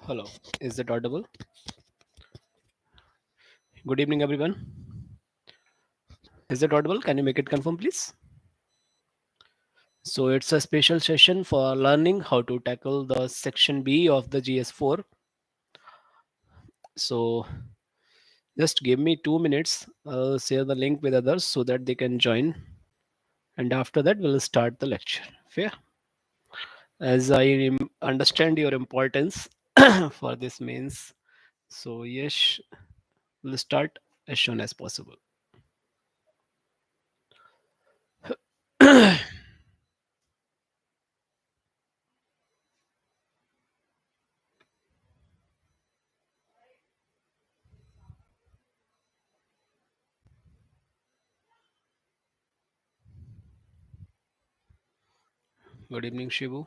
Hello, is it audible? Good evening, everyone. Is it audible? Can you make it confirm, please? So it's a special session for learning how to tackle the section B of the GS4. So just give me 2 minutes. I'll share the link with others so that they can join. And after that, we'll start the lecture. Fair? As I understand your importance for this means. So yes, we'll start as soon as possible. Good evening, Shivu.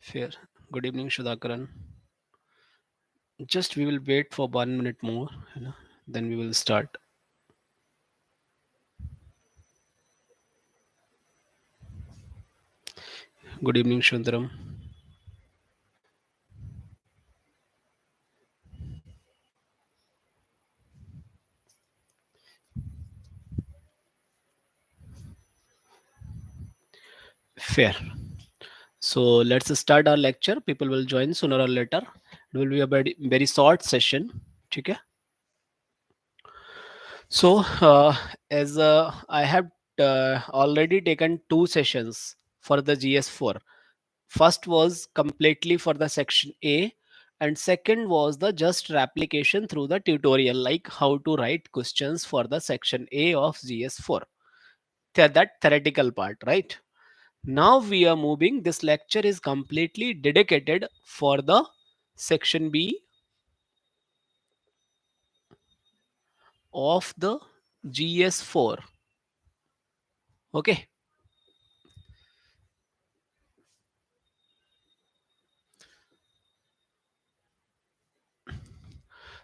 Fair. Good evening, Shudhakaran. Just we will wait for 1 minute more, then we will start. Good evening, Shundaram. Fair. So let's start our lecture. People will join sooner or later. It will be a very short session. Okay. So as I have already taken 2 sessions for the GS4. First was completely for the section A, and second was the just replication through the tutorial, like how to write questions for the section A of GS4. That theoretical part, right? Now we are moving. This lecture is completely dedicated for the section B of the GS4. Okay.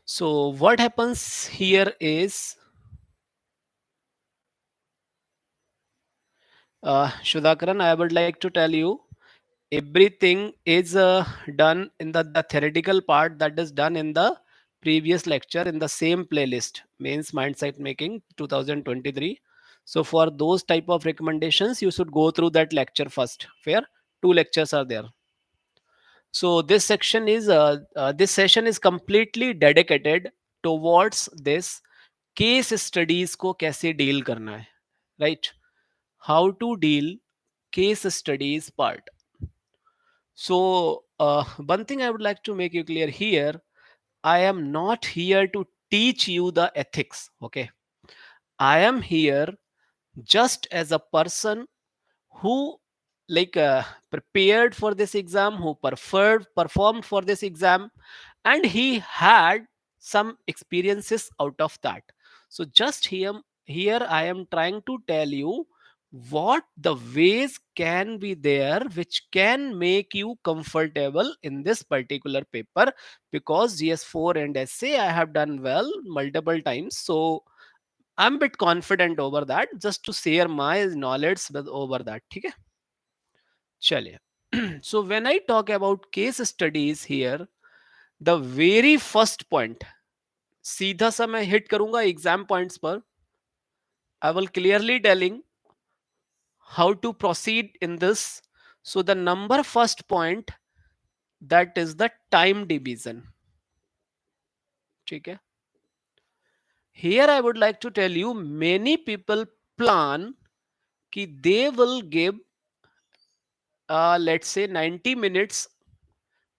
So what happens here is, Shudhakaran, I would like to tell you, everything is done in the theoretical part that is done in the previous lecture in the same playlist, Mains Mindset Making 2023. So for those type of recommendations, you should go through that lecture first. Fair? 2 lectures are there. So this session is completely dedicated towards this case studies को कैसे deal करना है, right? How to deal case studies part. So one thing I would like to make you clear here, I am not here to teach you the ethics. Okay. I am here just as a person who prepared for this exam, who performed for this exam, and he had some experiences out of that. So just here I am trying to tell you what the ways can be there which can make you comfortable in this particular paper, because GS4 and essay I have done well multiple times. So I'm a bit confident over that, just to share my knowledge with over that. Okay? चलिए. So when I talk about case studies here, the very first point, सीधा सा मैं hit करूंगा exam points पर. I will clearly telling how to proceed in this. So the number first point, that is the time division. ठीक है? Here I would like to tell you, many people plan कि they will give let's say 90 minutes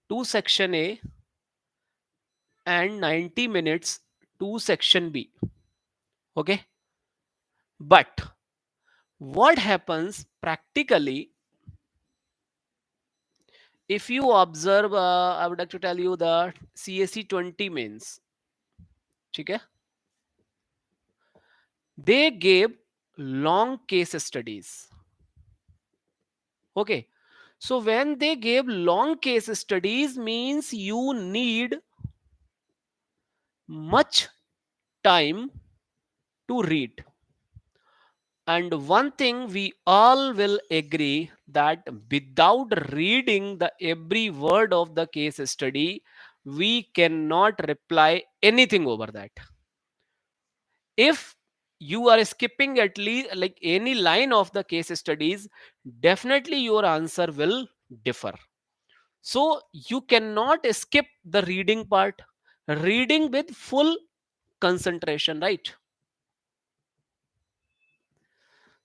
to section A and 90 minutes to section B. Okay. But what happens practically, if you observe, I would like to tell you the CSE 20 mains. Okay. They gave long case studies. Okay, so when they gave long case studies means you need much time to read. And one thing we all will agree that without reading the every word of the case study, we cannot reply anything over that. If you are skipping at least like any line of the case studies, definitely your answer will differ. So you cannot skip the reading part, reading with full concentration, right?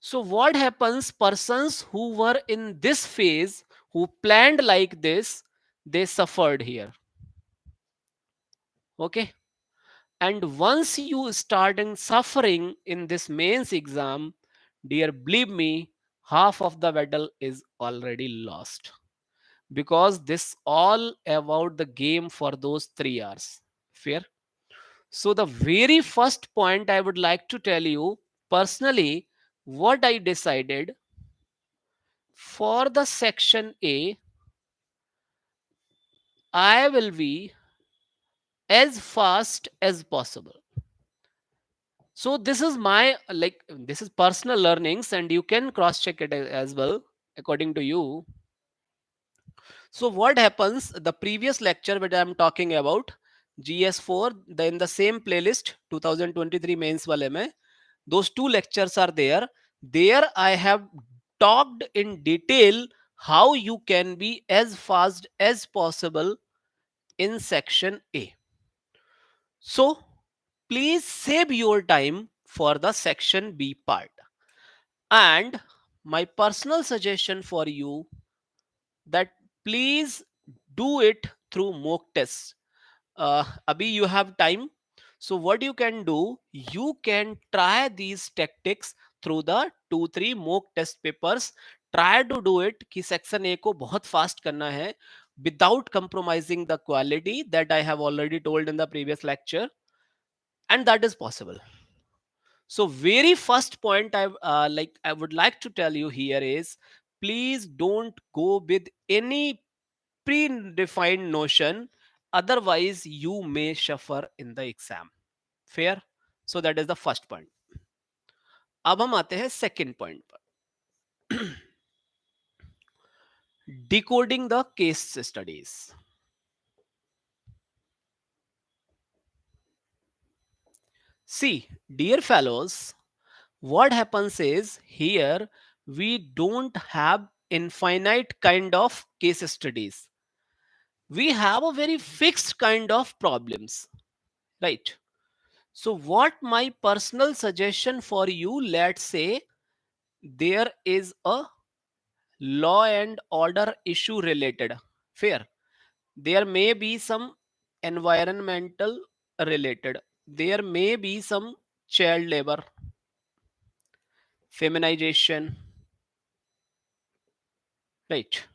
So what happens, persons who were in this phase, who planned like this, they suffered here. Okay. And once you starting suffering in this mains exam, dear, believe me, half of the battle is already lost. Because this all about the game for those 3 hours. Fair? So the very first point I would like to tell you, personally, what I decided for the section A, I will be as fast as possible. So this is my like this is personal learnings and you can cross check it as well according to you. So what happens, the previous lecture that I'm talking about, GS4, in the same playlist 2023 mains wale mein, those two lectures are there. There I have talked in detail how you can be as fast as possible in section A. So please save your time for the section B part. And my personal suggestion for you that please do it through mock tests. Abhi, you have time. So what you can do, you can try these tactics through the 2-3 mock test papers. Try to do it कि section A को बहुत fast करना है without compromising the quality that I have already told in the previous lecture, and that is possible. So very first point I would like to tell you here is, please don't go with any predefined notion, otherwise you may suffer in the exam. Fair? So that is the first point. अब हम आते हैं second point पर, decoding the case studies. See, dear fellows, what happens is here we don't have infinite kind of case studies. We have a very fixed kind of problems, right? So what my personal suggestion for you, let's say there is a law and order issue related. Fair? There may be some environmental related, there may be some child labor, feminization, right?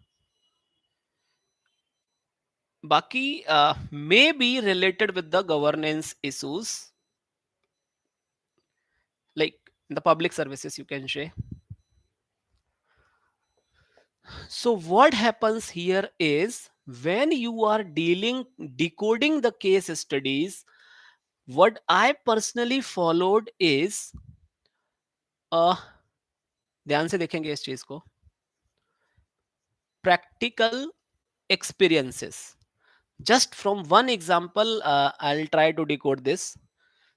Baki may be related with the governance issues, like the public services you can say. So what happens here is, when you are decoding the case studies, what I personally followed is ध्यान से देखेंगे इस चीज को, practical experiences. Just from one example, I'll try to decode this.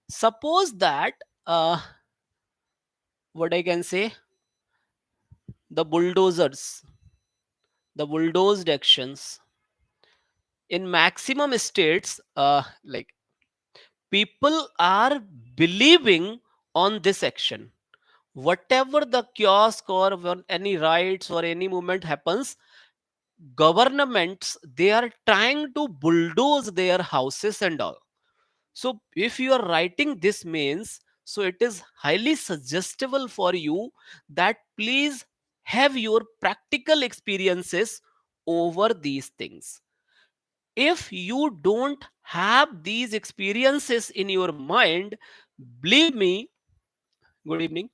Suppose that what I can say, the bulldozers, the bulldozed actions in maximum states, like people are believing on this action. Whatever the kiosk or when any riots or any movement happens, governments, they are trying to bulldoze their houses and all. So if you are writing this means, so it is highly suggestible for you that please have your practical experiences over these things. If you don't have these experiences in your mind, believe me, good evening.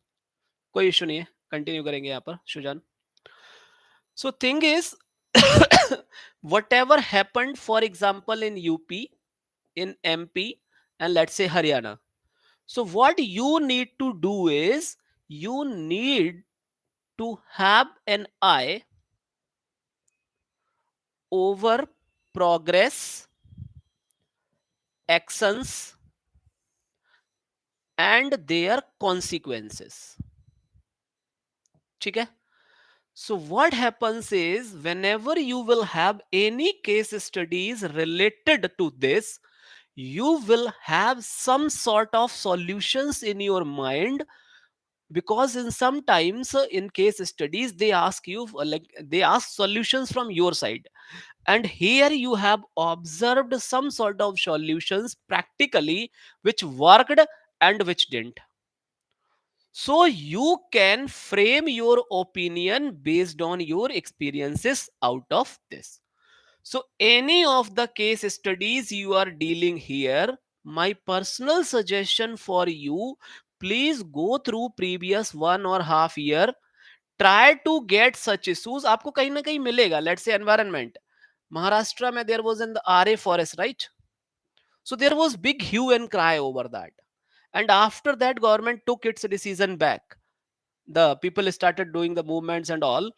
कोई issue नहीं है, continue करेंगे यहाँ पर Shujan. So thing is, whatever happened, for example, in UP, in MP, and let's say Haryana. So what you need to do is you need to have an eye over progress, actions, and their consequences. ठीक है? So what happens is whenever you will have any case studies related to this, you will have some sort of solutions in your mind, because in sometimes in case studies they ask you like they ask solutions from your side, and here you have observed some sort of solutions practically which worked and which didn't. So you can frame your opinion based on your experiences out of this. So any of the case studies you are dealing here, my personal suggestion for you, please go through previous 1.5 year. Try to get such issues. आपको कहीं ना कहीं मिलेगा. Let's say environment. Maharashtra में there was in the RA forest, right? So there was big hue and cry over that. And after that, government took its decision back. The people started doing the movements and all.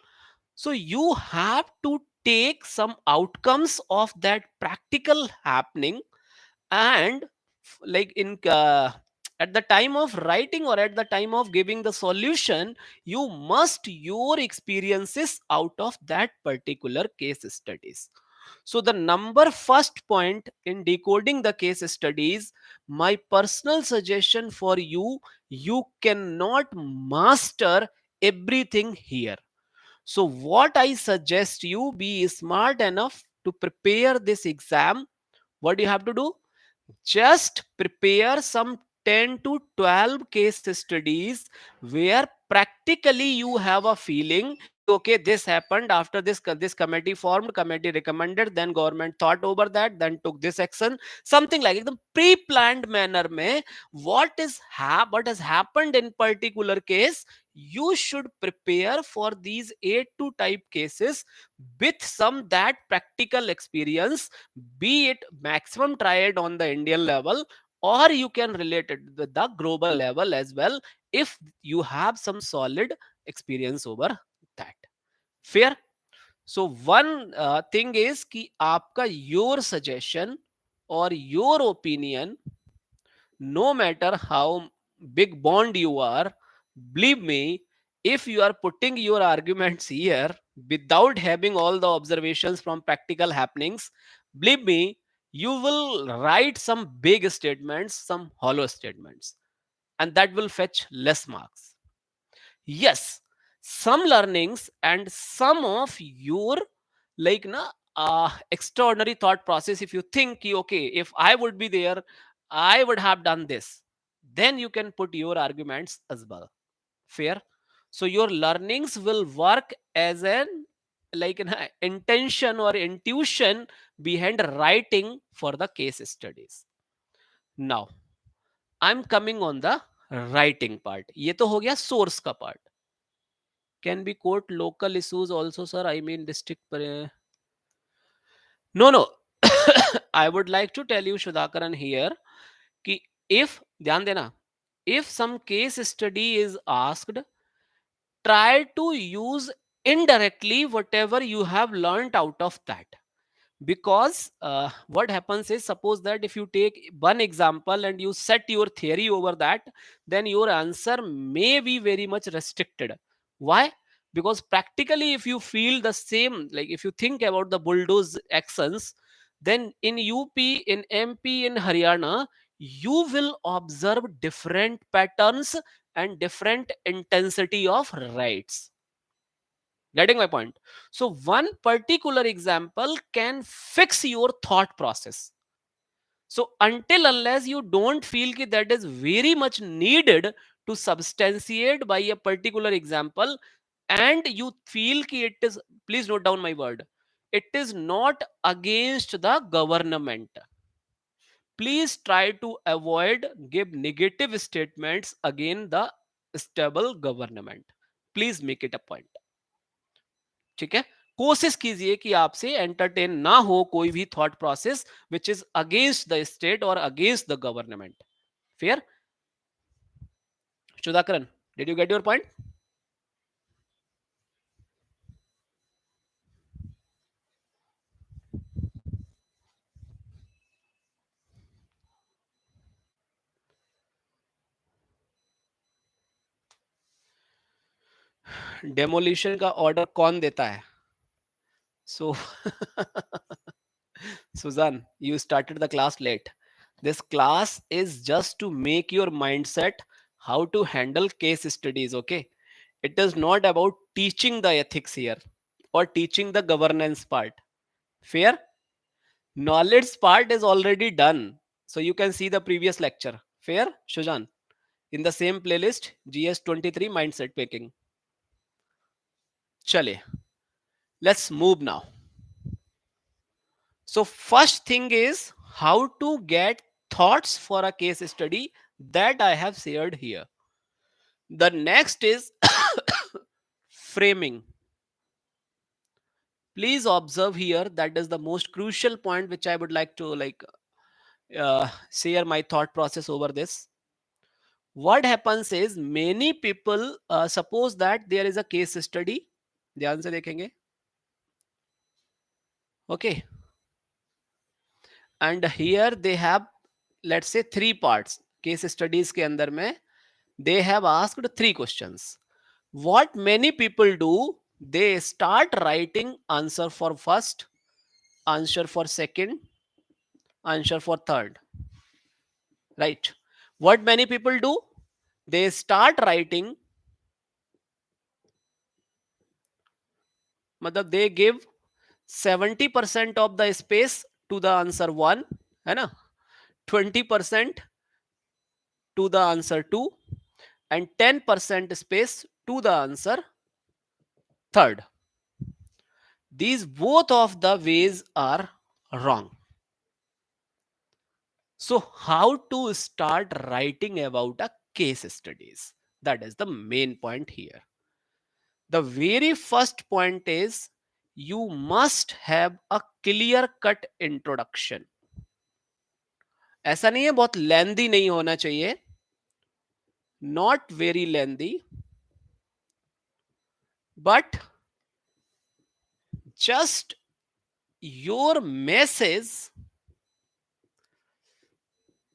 So you have to take some outcomes of that practical happening, and like in at the time of writing or at the time of giving the solution, you must your experiences out of that particular case studies. So the number first point in decoding the case studies, my personal suggestion for you, you cannot master everything here. So what I suggest you, be smart enough to prepare this exam. What do you have to do? Just prepare some 10 to 12 case studies where practically you have a feeling, okay, this happened after this committee formed, committee recommended, then government thought over that, then took this action, something like the pre-planned manner mein what has happened in particular case. You should prepare for these 8 to type cases with some that practical experience, be it maximum try it on the Indian level, or you can relate it with the global level as well if you have some solid experience over that. Fair. So one thing is कि आपका your suggestion or your opinion, no matter how big bond you are, believe me, if you are putting your arguments here without having all the observations from practical happenings, believe me, you will write some big statements, some hollow statements, and that will fetch less marks. Yes, some learnings and some of your like na extraordinary thought process, if you think ki, okay, if I would be there, I would have done this, then you can put your arguments as well. Fair. So your learnings will work as an like an intention or intuition behind writing for the case studies. Now I'm coming on the writing part. ये तो हो गया source का part. Can be quote local issues also, sir? I mean district no, no. I would like to tell you, Shudhakaran, here कि if ध्यान देना, if some case study is asked, try to use indirectly whatever you have learned out of that. Because what happens is, suppose that if you take one example and you set your theory over that, then your answer may be very much restricted. Why? Because practically if you feel the same, like if you think about the bulldoze actions, then in UP, in MP, in Haryana, you will observe different patterns and different intensity of rights. Getting my point? So one particular example can fix your thought process. So until unless you don't feel that that is very much needed to substantiate by a particular example, and you feel that it is, please note down my word, it is not against the government, please try to avoid give negative statements again the stable government. Please make it a point. ठीक है, कोशिश कीजिए कि आपसे entertain ना हो कोई भी thought process which is against the state और against the government. Fair? Sudhakaran, did you get your point? Demolition का ऑर्डर कौन देता है? सो Suzanne, you started the class late. This class is just to make your mindset how to handle case studies, okay? It is not about teaching the ethics here or teaching the governance part. Fair? Knowledge part is already done. So you can see the previous lecture. Fair, Shujan? In the same playlist, GS23 mindset picking. Chale, let's move now. So first thing is how to get thoughts for a case study that I have shared here. The next is framing. Please observe here, that is the most crucial point which I would like to share my thought process over this. What happens is many people suppose that there is a case study. ध्यान से देखेंगे. Okay, and here they have, let's say, 3 parts. Case studies के अंदर में they have asked 3 questions. What many people do, they start writing answer for first, answer for second, answer for third. Right? What many people do, they start writing, matlab they give 70% of the space to the answer 1, है ना, 20% to the answer 2, and 10% space to the answer third. These both of the ways are wrong. So how to start writing about a case studies? That is the main point here. The very first point is you must have a clear cut introduction. ऐसा नहीं है बहुत लेंदी नहीं होना चाहिए, not very lengthy, but just your message,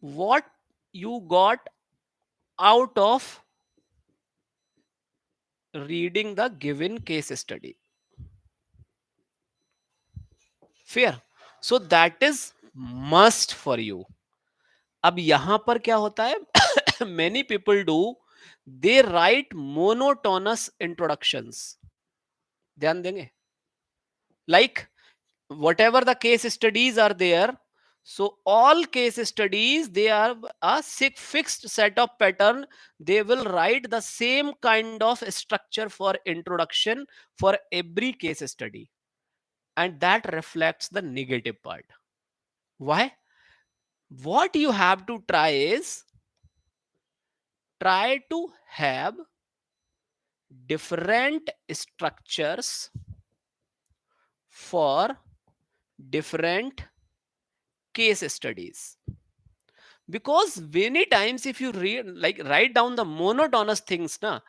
what you got out of reading the given case study. Fair? So that is must for you. अब यहां पर क्या होता है, many people do, they write monotonous introductions. ध्यान देंगे, like whatever the case studies are there, so all case studies, they are a fixed set of pattern. They will write the same kind of structure for introduction for every case study, and that reflects the negative part. Why? What you have to try is try to have different structures for different case studies, because many times if you read, like write down the monotonous things na,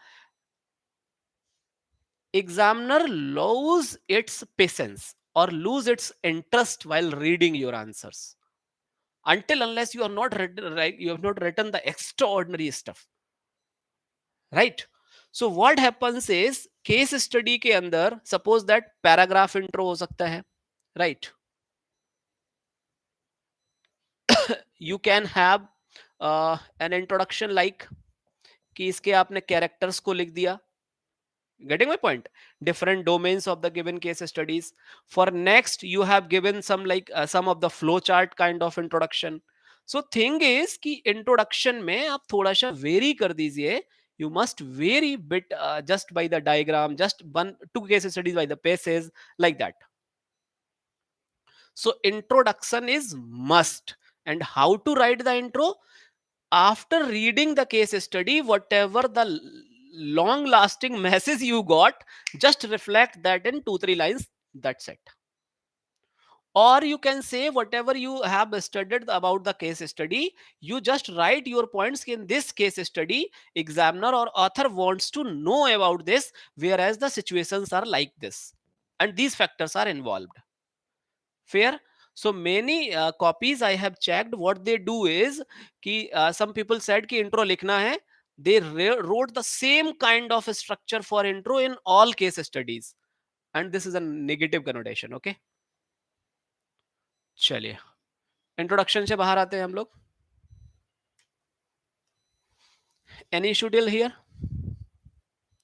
examiner lose its patience or lose its interest while reading your answers, until unless you are not read, right, you have not written the extraordinary stuff, right? So what happens is case study के अंदर suppose that paragraph intro हो सकता है, right? You can have an introduction like कि इसके आपने characters को लिख दिया. Getting my point? Different domains of the given case studies. For next, you have given some some of the flow chart kind of introduction. So thing is कि introduction में आप थोड़ा सा vary कर दीजिए. You must vary bit just by the diagram, just one two case studies by the paces, like that. So introduction is must. And how to write the intro? after reading the case study, whatever the long lasting message you got, just reflect that in 2 3 lines. That's it. Or you can say whatever you have studied about the case study, you just write your points. In this case study, examiner or author wants to know about this, whereas the situations are like this and these factors are involved. Fair. So many copies I have checked, what they do is कि some people said कि intro लिखना है, they wrote the same kind of structure for intro in all case studies, and this is a negative connotation. Okay, चलिए introduction से बाहर आते हैं हम लोग. Any issue till here?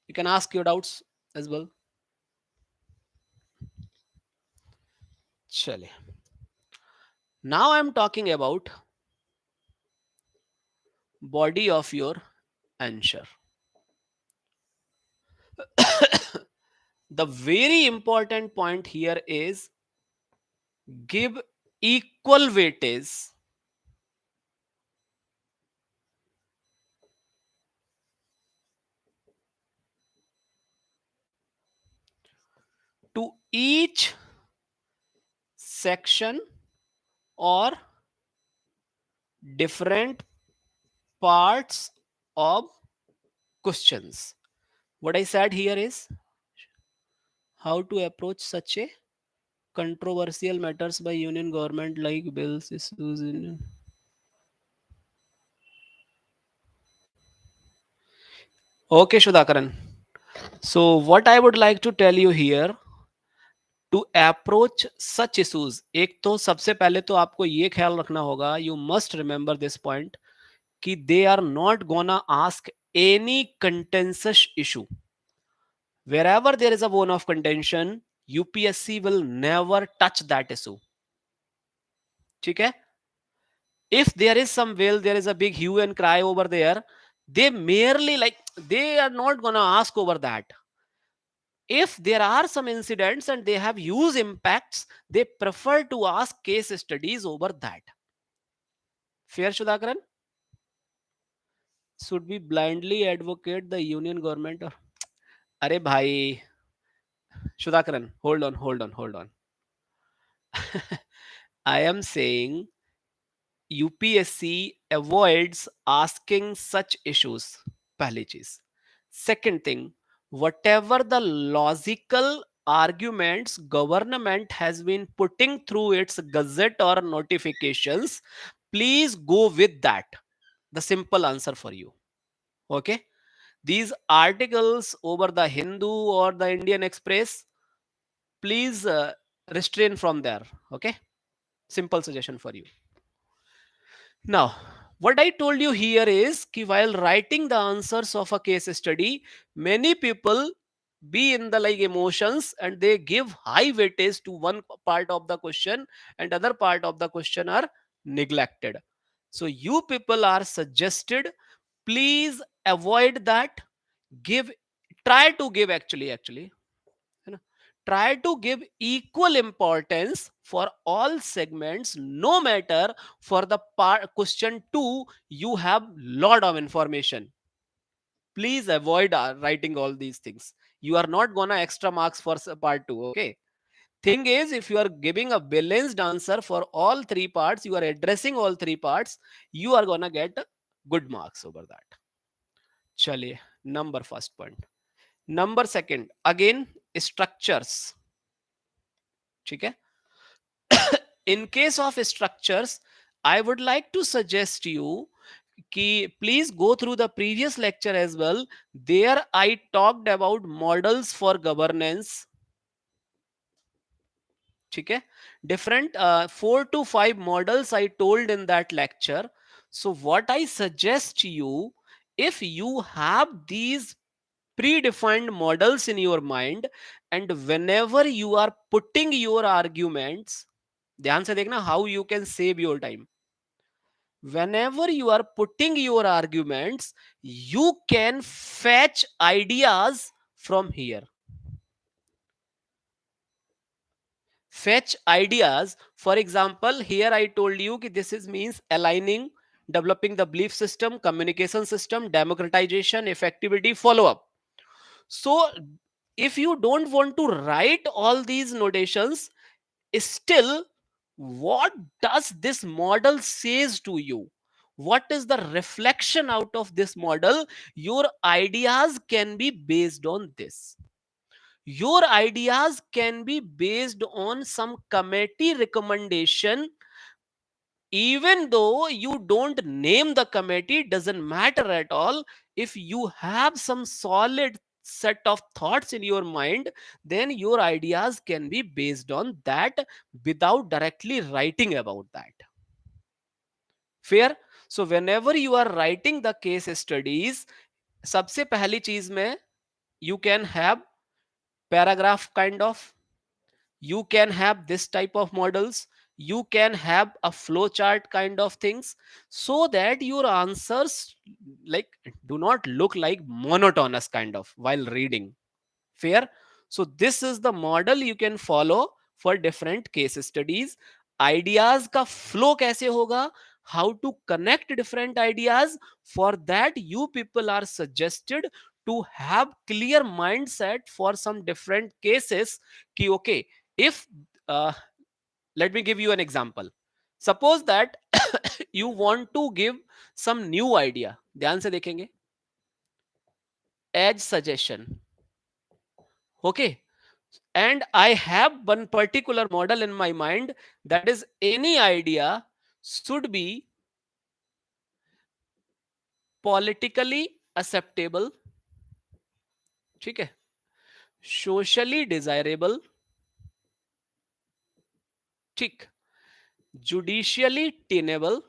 You can ask your doubts as well. चलिए, now I am talking about body of your answer. The very important point here is give equal weightage to each section or different parts of questions. What I said here is how to approach such a controversial matters by union government like bills issues in. Okay, Shudhakaran. So what I would like to tell you here, to approach such issues, एक तो सबसे पहले तो आपको ये ख्याल रखना होगा, you must remember this point, कि they are not gonna ask any contentious issue. Wherever there is a bone of contention, UPSC will never touch that issue. ठीक है? If there is some well, there is a big hue and cry over there, they merely like, they are not gonna ask over that. If there are some incidents and they have huge impacts, they prefer to ask case studies over that. Fair, Shudhakaran? Should we blindly advocate the union government or? Are bhai, Shudhakaran, hold on. I am saying UPSC avoids asking such issues. पहली चीज. Second thing, whatever the logical arguments government has been putting through its gazette or notifications, please go with that. The simple answer for you. Okay. These articles over the Hindu or the Indian Express, please restrain from there. Okay. Simple suggestion for you. Now, what I told you here is कि while writing the answers of a case study, many people be in the like emotions and they give high weightage to one part of the question and other part of the question are neglected. So you people are suggested, please avoid that. Give, try to give actually है ना, try to give equal importance for all segments, no matter for the part question 2 you have lot of information. Please avoid writing all these things. You are not gonna extra marks for part 2. Okay, thing is, if you are giving a balanced answer for all three parts, you are addressing all three parts, you are gonna get good marks over that. Chaliye, number first point. Number second, again structures. ठीक है. In case of structures, I would like to suggest you कि please go through the previous lecture as well. There I talked about models for governance. ठीक है. Different 4 to 5 models I told in that lecture. So what I suggest you, if you have these predefined models in your mind and whenever you are putting your arguments, ध्यान से देखना how you can save your time. Whenever you are putting your arguments, you can fetch ideas from here. Fetch ideas. For example, here I told you that this is means aligning developing the belief system, communication system, democratization, effectivity, follow up. So if you don't want to write all these notations, still, what does this model says to you? What is the reflection out of this model? Your ideas can be based on this. Your ideas can be based on some committee recommendation. Even though you don't name the committee, doesn't matter at all. If you have some solid set of thoughts in your mind, then your ideas can be based on that without directly writing about that. Fair? So whenever you are writing the case studies, सबसे पहली चीज में you can have paragraph kind of, you can have this type of models, you can have a flow chart kind of things, so that your answers like do not look like monotonous kind of while reading. Fair? So this is the model you can follow for different case studies. Ideas का flow कैसे होगा, how to connect different ideas, for that you people are suggested to have clear mindset for some different cases कि okay, if uh, let me give you an example. Suppose that you want to give some new idea, ध्यान से देखेंगे, edge suggestion. Okay, and I have one particular model in my mind, that is any idea should be politically acceptable, ठीक है, socially desirable, ठीक, judicially tenable,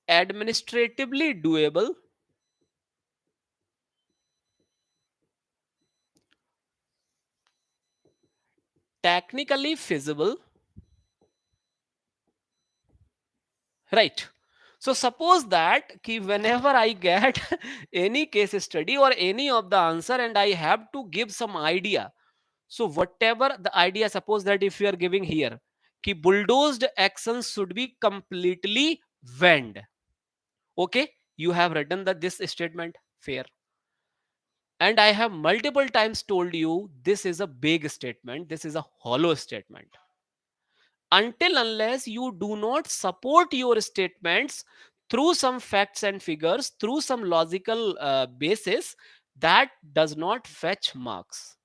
administratively doable, technically feasible, right? So suppose that ki whenever I get any case study or any of the answer and I have to give some idea, so whatever the idea, suppose that if you are giving here ki bulldozed actions should be completely banned. Okay, you have written that this statement. Fair? And I have multiple times told you this is a big statement, this is a hollow statement. Until unless you do not support your statements through some facts and figures, through some logical basis, that does not fetch marks.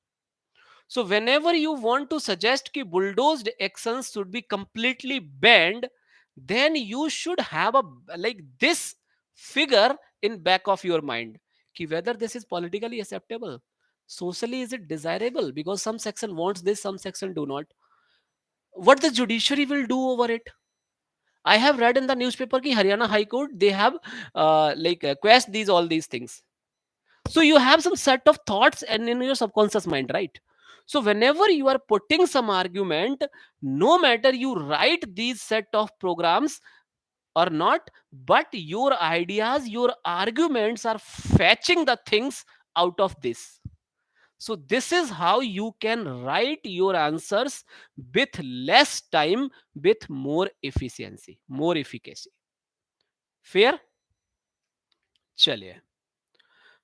So whenever you want to suggest कि bulldozed actions should be completely banned, then you should have a like this figure in back of your mind कि whether this is politically acceptable, socially is it desirable, because some section wants this, some section do not. What the judiciary will do over it? I have read in the newspaper कि Haryana High Court they have quest these all these things. So you have some set of thoughts and in your subconscious mind, right? So whenever you are putting some argument, no matter you write these set of programs or not, but your ideas, your arguments are fetching the things out of this. So this is how you can write your answers with less time, with more efficiency, more efficacy. Fair? चलिए,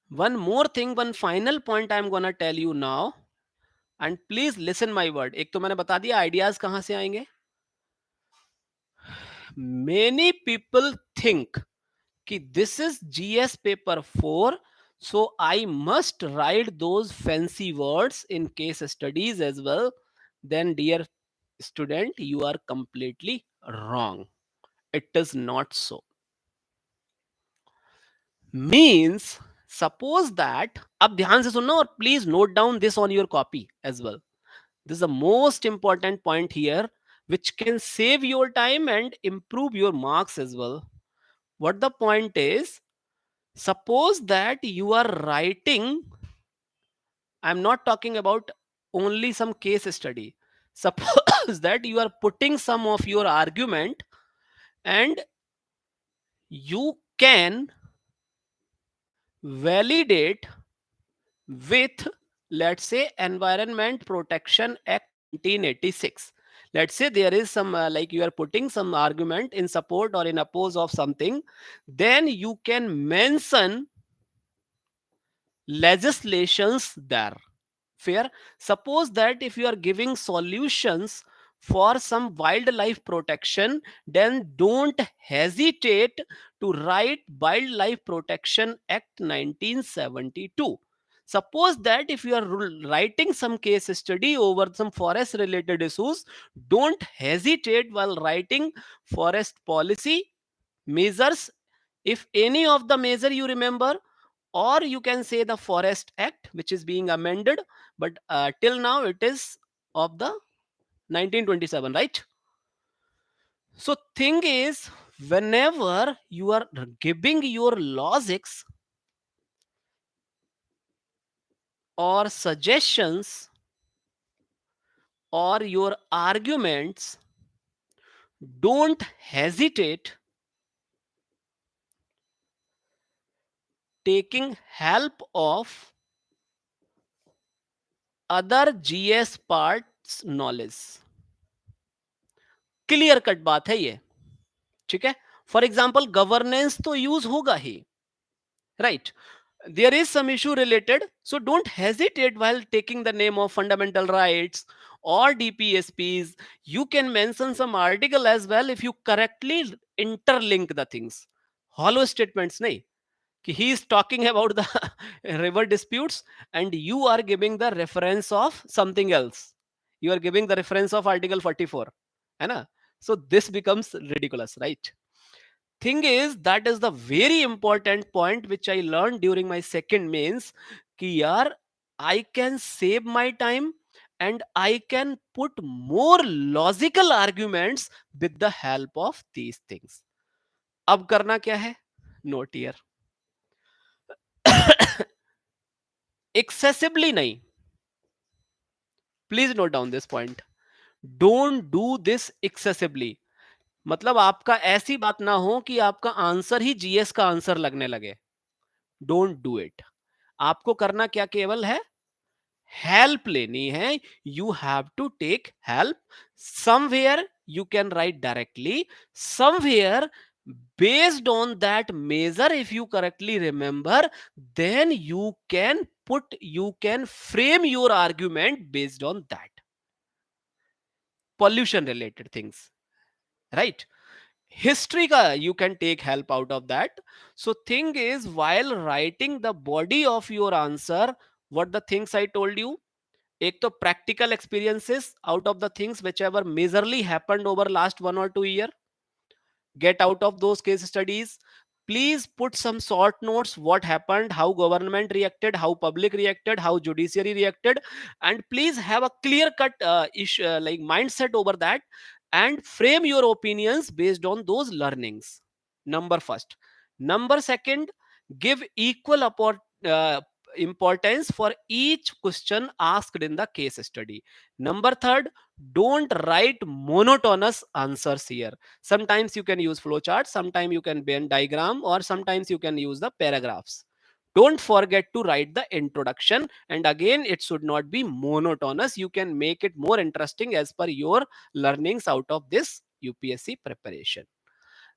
one more thing, one final point I'm gonna tell you now, and please listen my word. एक तो मैंने बता दिया ideas कहां से आएंगे. Many people think कि this is GS paper 4, so I must write those fancy words in case studies as well. Then dear student, you are completely wrong. It is not so. Means suppose that, अब ध्यान से सुनना और please note down this on your copy as well. This is the most important point here, which can save your time and improve your marks as well. What the point is, suppose that you are writing, I'm not talking about only some case study. Suppose that you are putting some of your argument and you can validate with, let's say, Environment Protection Act 1986. Let's say there is some like you are putting some argument in support or in oppose of something, then you can mention legislations there. Fair. Suppose that if you are giving solutions for some wildlife protection, then don't hesitate to write Wildlife Protection Act 1972. Suppose that if you are writing some case study over some forest related issues, don't hesitate while writing forest policy measures, if any of the measure you remember, or you can say the Forest Act which is being amended, but till now it is of the 1927, right? So thing is, whenever you are giving your logics or suggestions or your arguments, don't hesitate taking help of other GS parts knowledge. Clear cut बात है ये, ठीक है? For example governance तो use होगा ही, right? There is some issue related, so don't hesitate while taking the name of fundamental rights or DPSPs. You can mention some article as well if you correctly interlink the things. Hollow statements nahi कि he is talking about the river disputes and you are giving the reference of something else. You are giving the reference of article 44, है ना? So this becomes ridiculous, right? Thing is, that is the very important point which I learned during my second mains, कि यार I can save my time and I can put more logical arguments with the help of these things. अब करना क्या है? Note here. Excessively नहीं. Please note down this point. Don't do this excessively. मतलब आपका ऐसी बात ना हो कि आपका आंसर ही जीएस का आंसर लगने लगे. Don't do it. आपको करना क्या केवल है? हेल्प लेनी है. You have to take help. Somewhere you can write directly, somewhere based on that measure, if you correctly remember, then you can frame your argument based on that. Pollution related things, right? History ka you can take help out of that. So thing is, while writing the body of your answer, what the things I told you, एक तो practical experiences out of the things whichever majorly happened over last 1 or 2 year, get out of those case studies. Please put some short notes, what happened, how government reacted, how public reacted, how judiciary reacted, and please have a clear cut like mindset over that, and frame your opinions based on those learnings. Number first. Number second, give equal importance for each question asked in the case study. Number third, don't write monotonous answers here. Sometimes you can use flowchart, sometimes you can bend diagram, or sometimes you can use the paragraphs. Don't forget to write the introduction, and again it should not be monotonous. You can make it more interesting as per your learnings out of this UPSC preparation.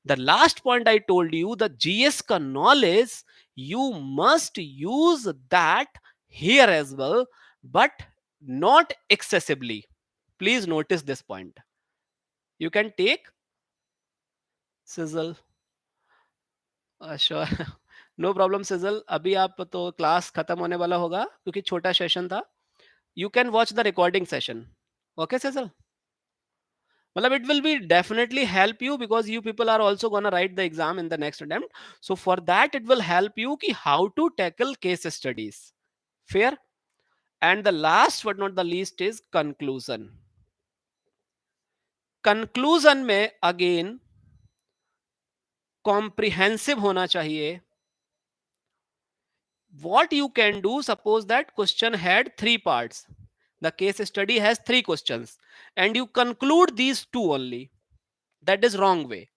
The last point I told you, the GS ka knowledge, you must use that here as well, but not excessively. Please notice this point. You can take sizzle. Sure. No problem sizzle. अभी आप तो class खत्म होने वाला होगा क्योंकि छोटा session था. You can watch the recording session. Okay sizzle. मतलब it will be definitely help you because you people are also gonna write the exam in the next attempt. So for that it will help you ki how to tackle case studies. Fair. And the last but not the least is conclusion. Conclusion में again comprehensive होना चाहिए. What you can do, suppose that question had 3 parts. The case study has 3 questions and you conclude these 2 only. That is wrong way.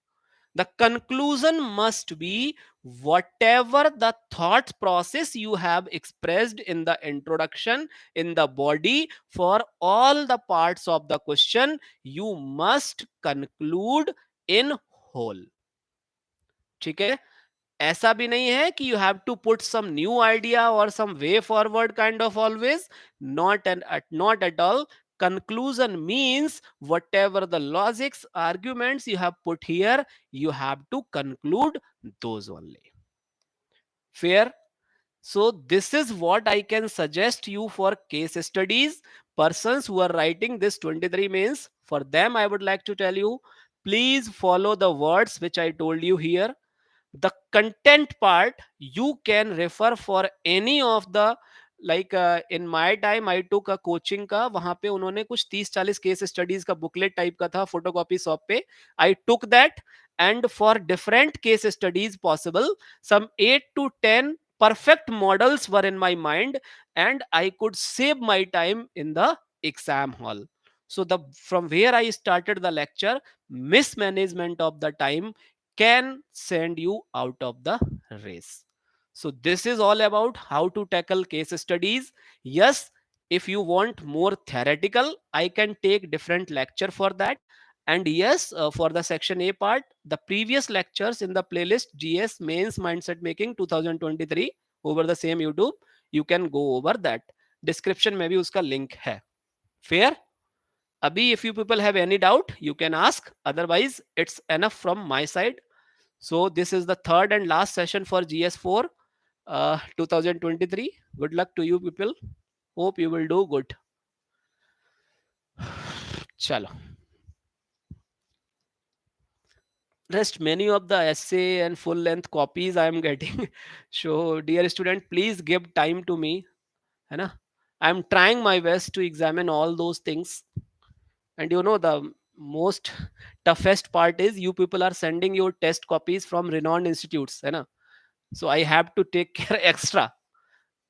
The conclusion must be whatever the thought process you have expressed in the introduction, in the body, for all the parts of the question, you must conclude in whole. ठीक है? ऐसा भी नहीं है कि you have to put some new idea or some way forward kind of always. Not at all. Conclusion means whatever the logics, arguments you have put here, you have to conclude those only. Fair? So this is what I can suggest you for case studies. Persons who are writing this 23 mains, for them I would like to tell you, please follow the words which I told you here. The content part you can refer for any of the, like in my time I took a coaching का, वहां पे उन्होंने कुछ 30-40 case studies का booklet type का था photocopy shop पे. I took that, and for different case studies possible, some 8 to 10 perfect models were in my mind, and I could save my time in the exam hall. So the, from where I started the lecture, mismanagement of the time can send you out of the race. So this is all about how to tackle case studies. Yes, if you want more theoretical, I can take different lecture for that. And yes, for the section A part, the previous lectures in the playlist GS Mains Mindset Making 2023 over the same YouTube, you can go over that. Description में भी उसका link है. Fair? Abhi, if you people have any doubt, you can ask. Otherwise, it's enough from my side. So this is the third and last session for GS4 2023. Good luck to you people. Hope you will do good. Chalo. Rest many of the essay and full length copies I am getting. So dear student, please give time to me. है ना? I am trying my best to examine all those things. And you know the most toughest part is you people are sending your test copies from renowned institutes. है ना? So I have to take care extra.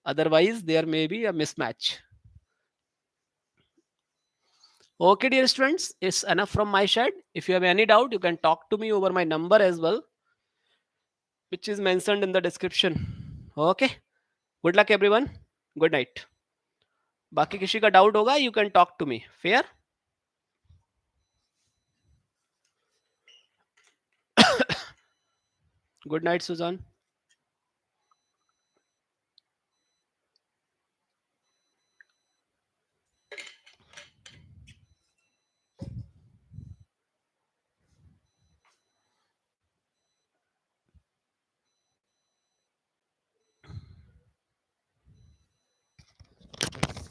Otherwise, there may be a mismatch. Okay, dear students, it's enough from my side. If you have any doubt, you can talk to me over my number as well, which is mentioned in the description. Okay, good luck everyone. Good night. बाकी किसी का doubt होगा, you can talk to me. Fair? Good night, Suzanne.